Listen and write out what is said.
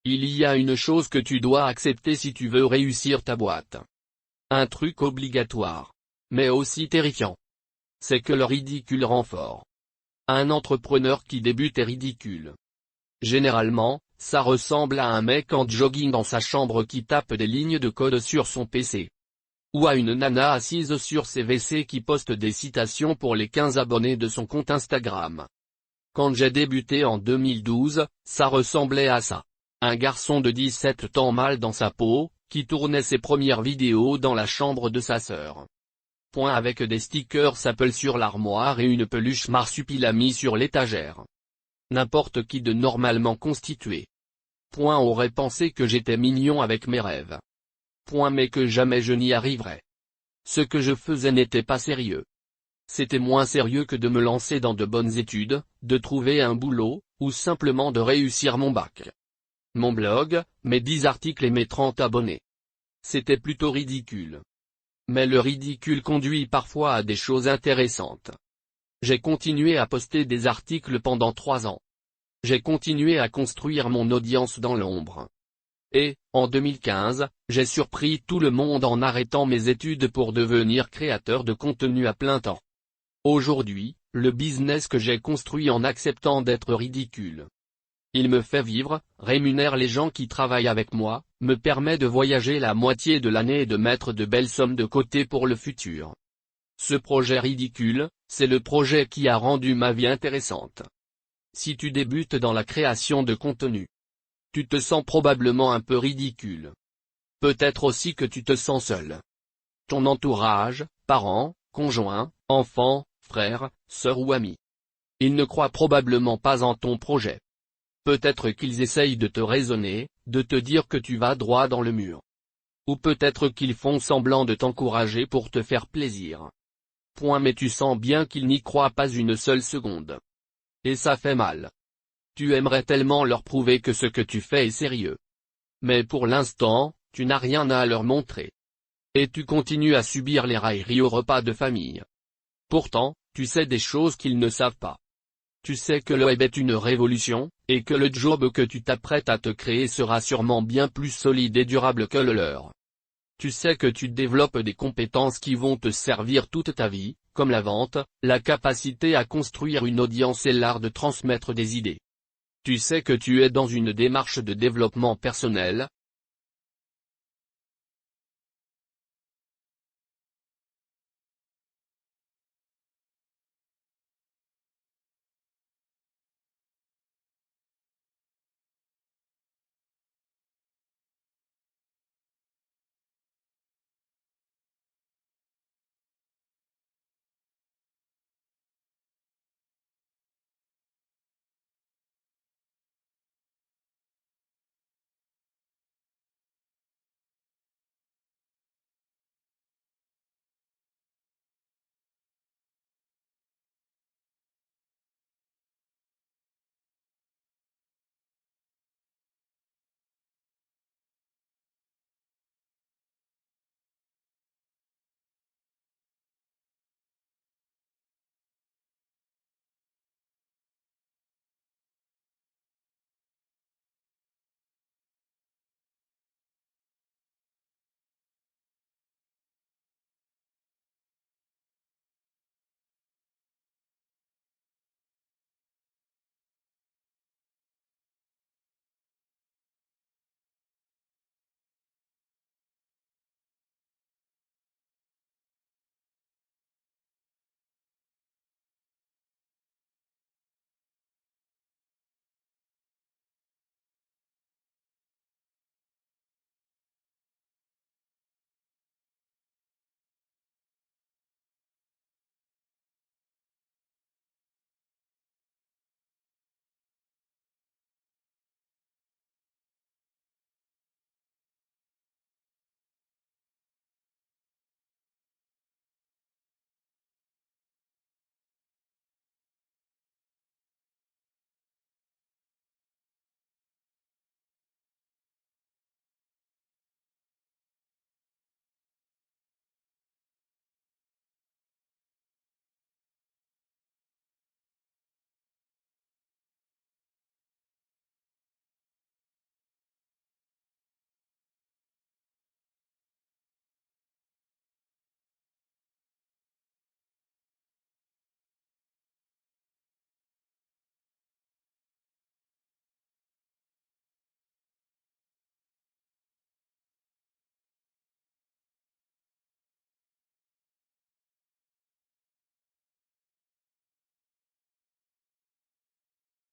Il y a une chose que tu dois accepter si tu veux réussir ta boîte. Un truc obligatoire. Mais aussi terrifiant. C'est que le ridicule rend fort. Un entrepreneur qui débute est ridicule. Généralement, ça ressemble à un mec en jogging dans sa chambre qui tape des lignes de code sur son PC. Ou à une nana assise sur ses WC qui poste des citations pour les 15 abonnés de son compte Instagram. Quand j'ai débuté en 2012, ça ressemblait à ça. Un garçon de 17 ans mal dans sa peau, qui tournait ses premières vidéos dans la chambre de sa sœur. Point avec des stickers Apple sur l'armoire et une peluche marsupilami sur l'étagère. N'importe qui de normalement constitué. Point aurait pensé que j'étais mignon avec mes rêves. Point mais que jamais je n'y arriverais. Ce que je faisais n'était pas sérieux. C'était moins sérieux que de me lancer dans de bonnes études, de trouver un boulot, ou simplement de réussir mon bac. Mon blog, mes 10 articles et mes 30 abonnés. C'était plutôt ridicule. Mais le ridicule conduit parfois à des choses intéressantes. J'ai continué à poster des articles pendant 3 ans. J'ai continué à construire mon audience dans l'ombre. Et, en 2015, j'ai surpris tout le monde en arrêtant mes études pour devenir créateur de contenu à plein temps. Aujourd'hui, le business que j'ai construit en acceptant d'être ridicule. Il me fait vivre, rémunère les gens qui travaillent avec moi, me permet de voyager la moitié de l'année et de mettre de belles sommes de côté pour le futur. Ce projet ridicule, c'est le projet qui a rendu ma vie intéressante. Si tu débutes dans la création de contenu, tu te sens probablement un peu ridicule. Peut-être aussi que tu te sens seul. Ton entourage, parents, conjoints, enfants, frères, sœurs ou amis. Ils ne croient probablement pas en ton projet. Peut-être qu'ils essayent de te raisonner, de te dire que tu vas droit dans le mur. Ou peut-être qu'ils font semblant de t'encourager pour te faire plaisir. Point mais tu sens bien qu'ils n'y croient pas une seule seconde. Et ça fait mal. Tu aimerais tellement leur prouver que ce que tu fais est sérieux. Mais pour l'instant, tu n'as rien à leur montrer. Et tu continues à subir les railleries au repas de famille. Pourtant, tu sais des choses qu'ils ne savent pas. Tu sais que le web est une révolution, et que le job que tu t'apprêtes à te créer sera sûrement bien plus solide et durable que le leur. Tu sais que tu développes des compétences qui vont te servir toute ta vie, comme la vente, la capacité à construire une audience et l'art de transmettre des idées. Tu sais que tu es dans une démarche de développement personnel,